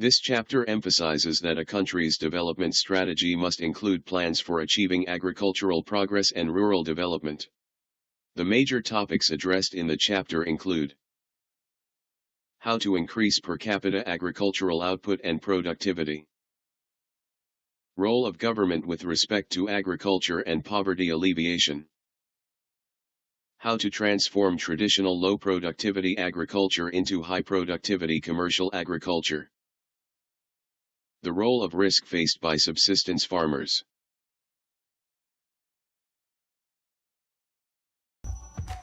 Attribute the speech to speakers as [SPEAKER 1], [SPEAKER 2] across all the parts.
[SPEAKER 1] This chapter emphasizes that a country's development strategy must include plans for achieving agricultural progress and rural development. The major topics addressed in the chapter include how to increase per capita agricultural output and productivity, role of government with respect to agriculture and poverty alleviation, how to transform traditional low-productivity agriculture into high-productivity commercial agriculture, the role of risk faced by subsistence farmers.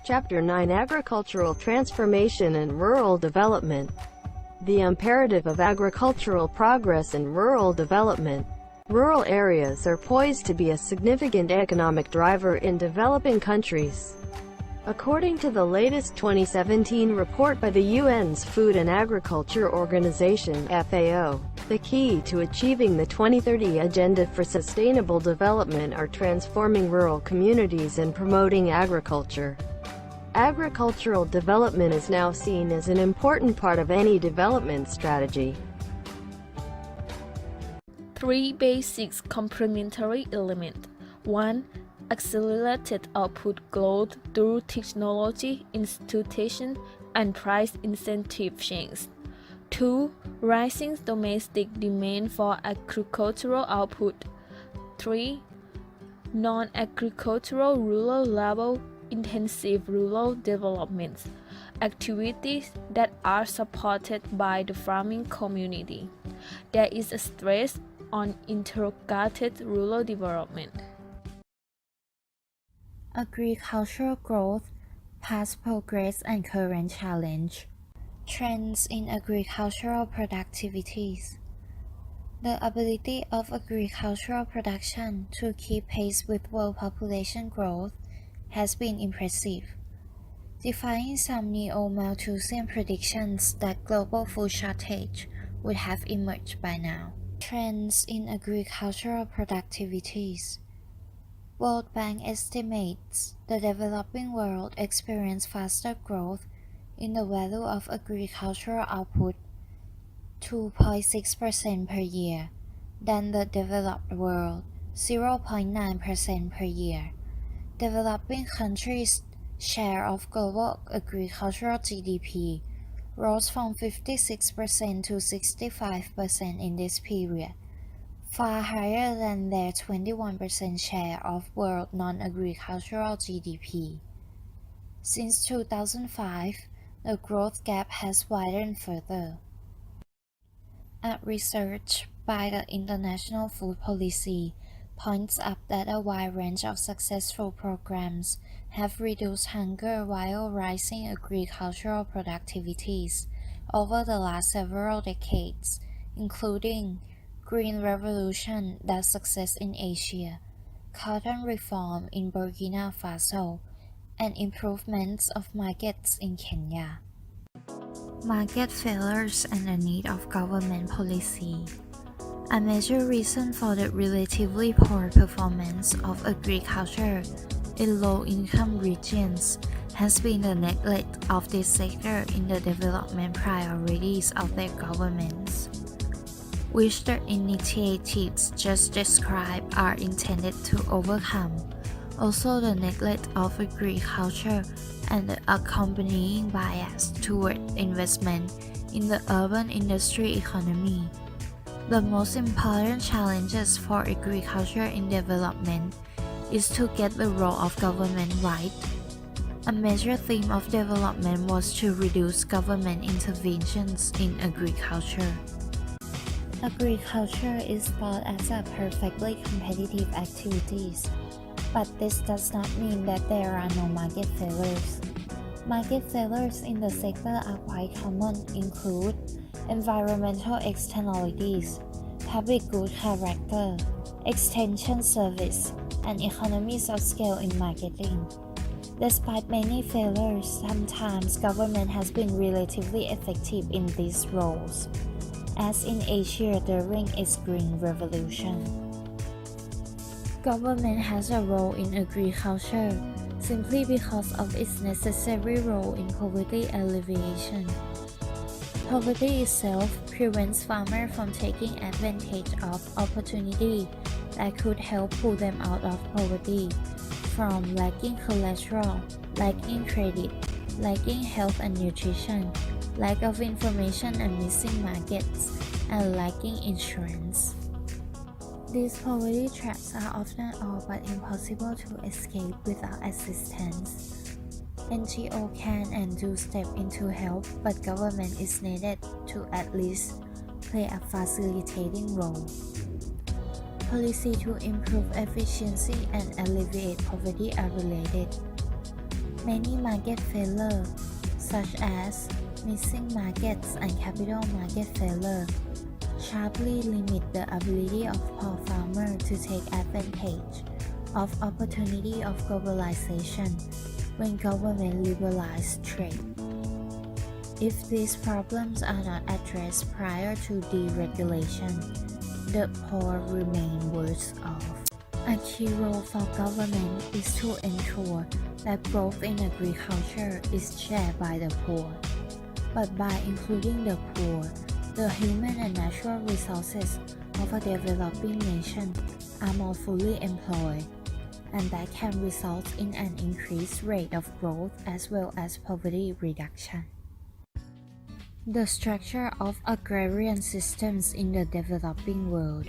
[SPEAKER 2] Chapter 9: Agricultural Transformation and Rural Development. The imperative of agricultural progress and rural development. Rural areas are poised to be a significant economic driver in developing countries. According to the latest 2017 report by the UN's Food and Agriculture Organization (FAO), the key to achieving the 2030 Agenda for Sustainable Development are transforming rural communities and promoting agriculture. Agricultural development is now seen as an important part of any development strategy.
[SPEAKER 3] 3 basic complementary elements. 1. Accelerated output growth through technology, institution, and price incentive chains. 2. Rising domestic demand for agricultural output. 3. Non-agricultural rural level intensive rural development activities that are supported by the farming community. There is a stress on integrated rural development.
[SPEAKER 4] Agricultural growth, past progress and current challenge. Trends in agricultural productivities. The ability of agricultural production to keep pace with world population growth has been impressive, defying some neo-Malthusian predictions that global food shortage would have emerged by now. Trends in agricultural productivities. World Bank estimates the developing world experienced faster growth in the value of agricultural output, 2.6% per year, than the developed world, 0.9% per year. Developing countries' share of global agricultural GDP rose from 56% to 65% in this period, far higher than their 21% share of world non-agricultural GDP. Since 2005, the growth gap has widened further. Research by the International Food Policy points up that a wide range of successful programs have reduced hunger while rising agricultural productivities over the last several decades, including Green Revolution, that success in Asia, cotton reform in Burkina Faso, and improvements of markets in Kenya. Market failures and the need of government policy. A major reason for the relatively poor performance of agriculture in low-income regions has been the neglect of this sector in the development priorities of their governments, which the initiatives just described are intended to overcome. Also, the neglect of agriculture and the accompanying bias toward investment in the urban industry economy. The most important challenges for agriculture in development is to get the role of government right. A major theme of development was to reduce government interventions in agriculture. Agriculture is thought as a perfectly competitive activity, but this does not mean that there are no market failures. Market failures in the sector are quite common, include environmental externalities, public good character, extension service, and economies of scale in marketing. Despite many failures, sometimes government has been relatively effective in these roles, as in Asia during its Green Revolution. Government has a role in agriculture simply because of its necessary role in poverty alleviation. Poverty itself prevents farmers from taking advantage of opportunity that could help pull them out of poverty, from lacking cholesterol, lacking credit, lacking health and nutrition, lack of information and missing markets, and lacking insurance. These poverty traps are often all but impossible to escape without assistance. NGO can and do step in to help, but government is needed to at least play a facilitating role. Policy to improve efficiency and alleviate poverty are related. Many market failure, such as missing markets and capital market failure, sharply limit the ability of poor farmers to take advantage of opportunity of globalization when government liberalize trade. If these problems are not addressed prior to deregulation, the poor remain worse off. A key role for government is to ensure that growth in agriculture is shared by the poor. But by including the poor, the human and natural resources of a developing nation are more fully employed, and that can result in an increased rate of growth as well as poverty reduction. The structure of agrarian systems in the developing world.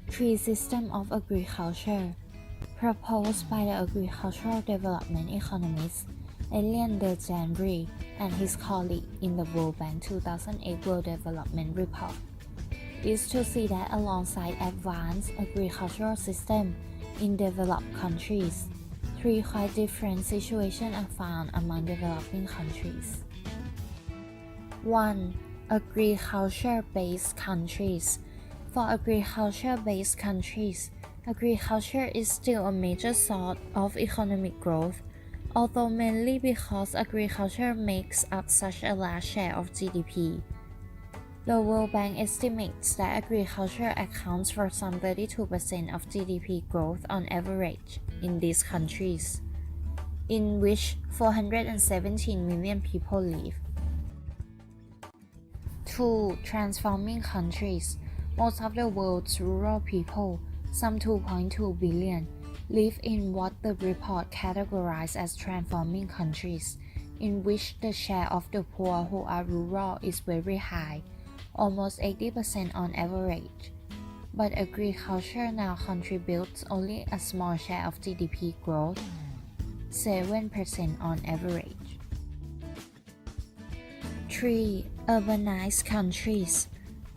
[SPEAKER 4] Three systems of agriculture, proposed by the agricultural development economist Elian de Janry and his colleague in the World Bank 2008 World Development Report, is to see that alongside advanced agricultural systems in developed countries, three quite different situations are found among developing countries. 1. Agriculture-based countries. For agriculture-based countries, agriculture is still a major source of economic growth, although mainly because agriculture makes up such a large share of GDP. The World Bank estimates that agriculture accounts for some 32% of GDP growth on average in these countries, in which 417 million people live. 2. Transforming countries. Most of the world's rural people, some 2.2 billion, live in what the report categorized as transforming countries, in which the share of the poor who are rural is very high, almost 80% on average. But agriculture now contributes only a small share of GDP growth, 7% on average. 3. Urbanized countries.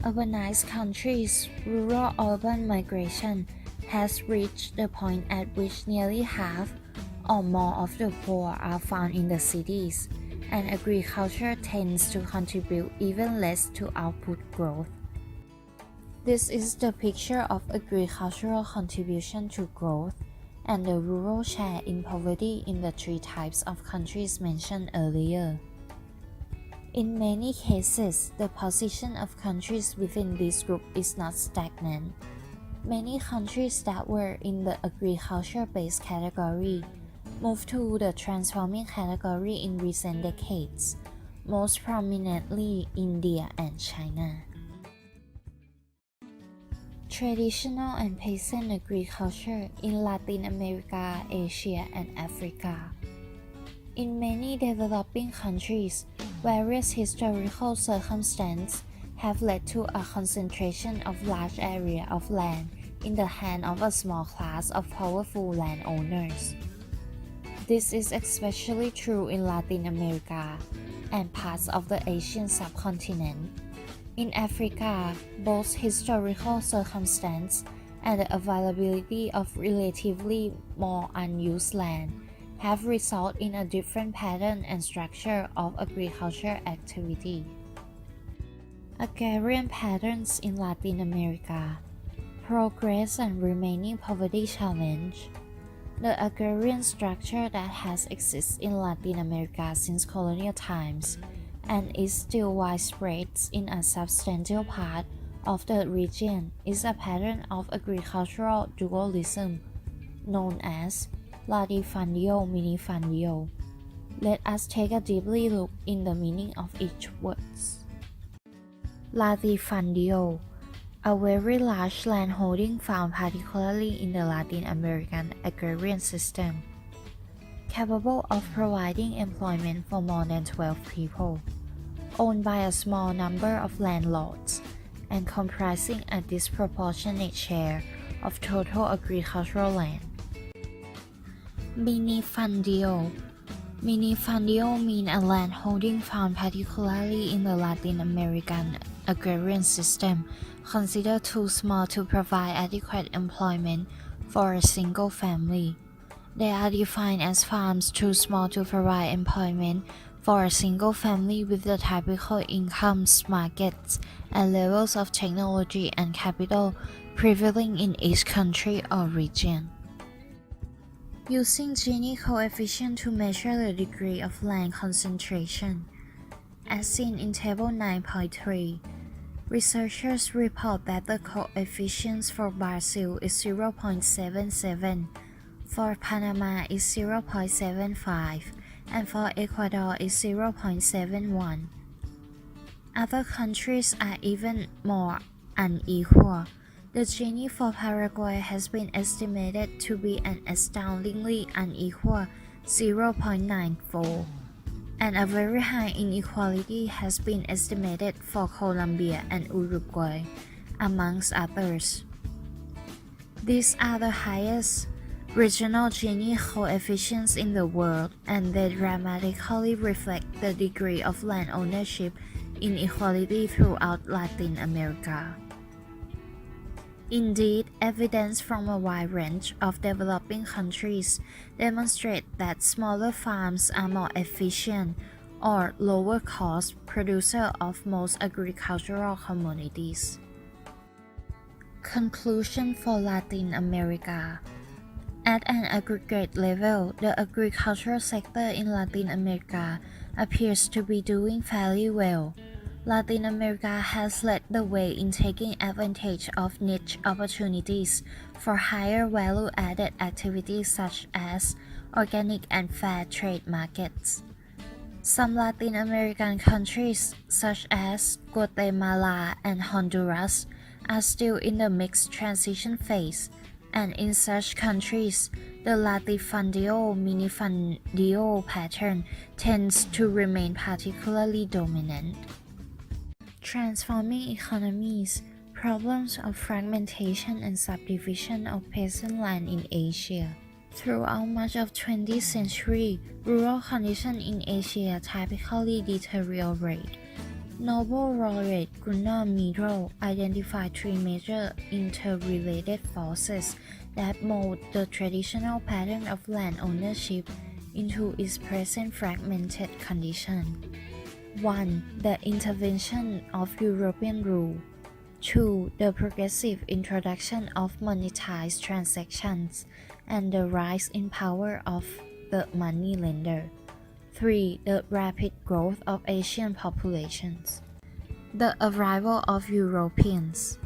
[SPEAKER 4] Urbanized countries, rural-urban migration has reached the point at which nearly half or more of the poor are found in the cities, and agriculture tends to contribute even less to output growth. This is the picture of agricultural contribution to growth and the rural share in poverty in the three types of countries mentioned earlier. In many cases, the position of countries within this group is not stagnant. Many countries that were in the agriculture-based category moved to the transforming category in recent decades, most prominently India and China. Traditional and peasant agriculture in Latin America, Asia, and Africa. In many developing countries, various historical circumstances have led to a concentration of large areas of land in the hands of a small class of powerful landowners. This is especially true in Latin America and parts of the Asian subcontinent. In Africa, both historical circumstance and the availability of relatively more unused land have resulted in a different pattern and structure of agriculture activity. Agrarian patterns in Latin America. Progress and remaining poverty challenge. The agrarian structure that has existed in Latin America since colonial times and is still widespread in a substantial part of the region is a pattern of agricultural dualism known as latifundio minifundio. Let us take a deeply look in the meaning of each word. Latifundio, a very large landholding found particularly in the Latin American agrarian system, capable of providing employment for more than 12 people, owned by a small number of landlords, and comprising a disproportionate share of total agricultural land. Minifundio. Minifundio mean a landholding found particularly in the Latin American agrarian system, considered too small to provide adequate employment for a single family. They are defined as farms too small to provide employment for a single family with the typical incomes, markets, and levels of technology and capital prevailing in each country or region. Using Gini coefficient to measure the degree of land concentration, as seen in Table 9.3, researchers report that the coefficients for Brazil is 0.77, for Panama is 0.75, and for Ecuador is 0.71. Other countries are even more unequal. The Gini for Paraguay has been estimated to be an astoundingly unequal 0.94, and a very high inequality has been estimated for Colombia and Uruguay, amongst others. These are the highest regional Gini coefficients in the world, and they dramatically reflect the degree of land ownership inequality throughout Latin America. Indeed, evidence from a wide range of developing countries demonstrate that smaller farms are more efficient or lower-cost producer of most agricultural commodities. Conclusion for Latin America. At an aggregate level, the agricultural sector in Latin America appears to be doing fairly well. Latin America has led the way in taking advantage of niche opportunities for higher value-added activities such as organic and fair trade markets. Some Latin American countries, such as Guatemala and Honduras, are still in the mixed transition phase, and in such countries, the latifundio-minifundio pattern tends to remain particularly dominant. Transforming economies, problems of fragmentation and subdivision of peasant land in Asia. Throughout much of 20th century, rural conditions in Asia typically deteriorate. Nobel laureate Gunnar Myhrvold identified three major interrelated forces that mold the traditional pattern of land ownership into its present fragmented condition. 1. The intervention of European rule. 2. The progressive introduction of monetized transactions and the rise in power of the moneylender. 3. The rapid growth of Asian populations. The arrival of Europeans.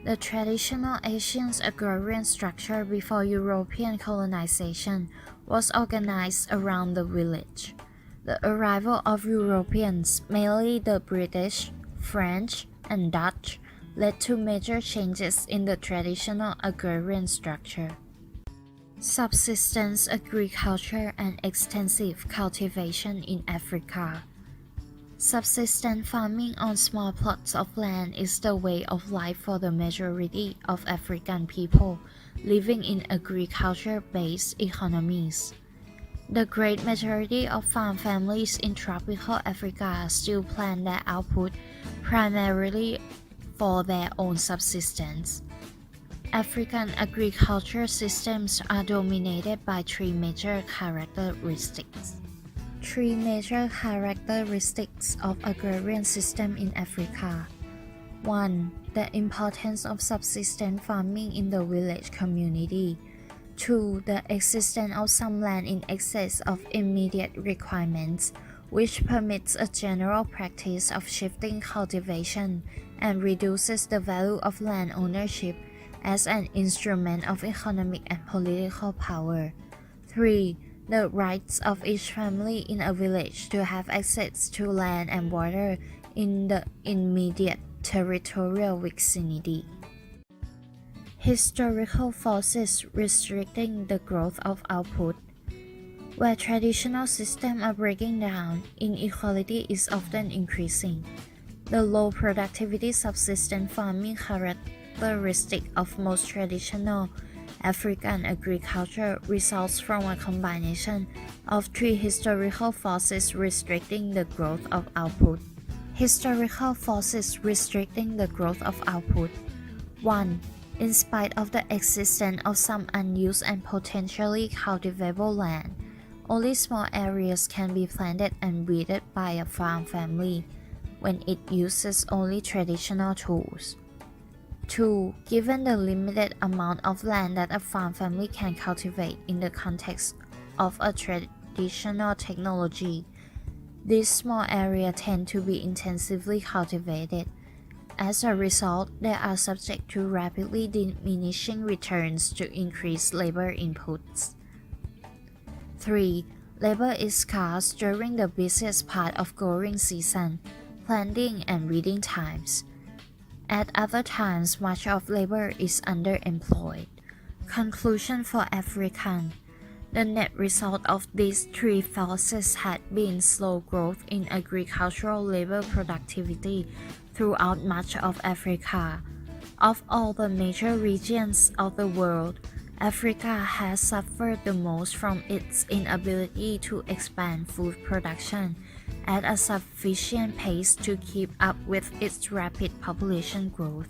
[SPEAKER 4] The traditional Asian agrarian structure before European colonization was organized around the village. The arrival of Europeans, mainly the British, French, and Dutch, led to major changes in the traditional agrarian structure. Subsistence agriculture and extensive cultivation in Africa. Subsistence farming on small plots of land is the way of life for the majority of African people living in agriculture-based economies. The great majority of farm families in tropical Africa still plant their output primarily for their own subsistence. African agriculture systems are dominated by three major characteristics. Three major characteristics of agrarian system in Africa. 1. The importance of subsistence farming in the village community. 2. The existence of some land in excess of immediate requirements, which permits a general practice of shifting cultivation and reduces the value of land ownership as an instrument of economic and political power. 3. The rights of each family in a village to have access to land and water in the immediate territorial vicinity. Historical forces restricting the growth of output. Where traditional systems are breaking down, inequality is often increasing. The low productivity subsistence farming characteristic of most traditional African agriculture results from a combination of three historical forces restricting the growth of output. Historical forces restricting the growth of output. 1. In spite of the existence of some unused and potentially cultivable land, only small areas can be planted and weeded by a farm family when it uses only traditional tools. 2. Given the limited amount of land that a farm family can cultivate in the context of a traditional technology, these small areas tend to be intensively cultivated. As a result, they are subject to rapidly diminishing returns to increased labor inputs. 3. Labor is scarce during the busiest part of growing season, planting and weeding times. At other times, much of labor is underemployed. Conclusion for African. The net result of these three forces had been slow growth in agricultural labor productivity throughout much of Africa. Of all the major regions of the world, Africa has suffered the most from its inability to expand food production at a sufficient pace to keep up with its rapid population growth.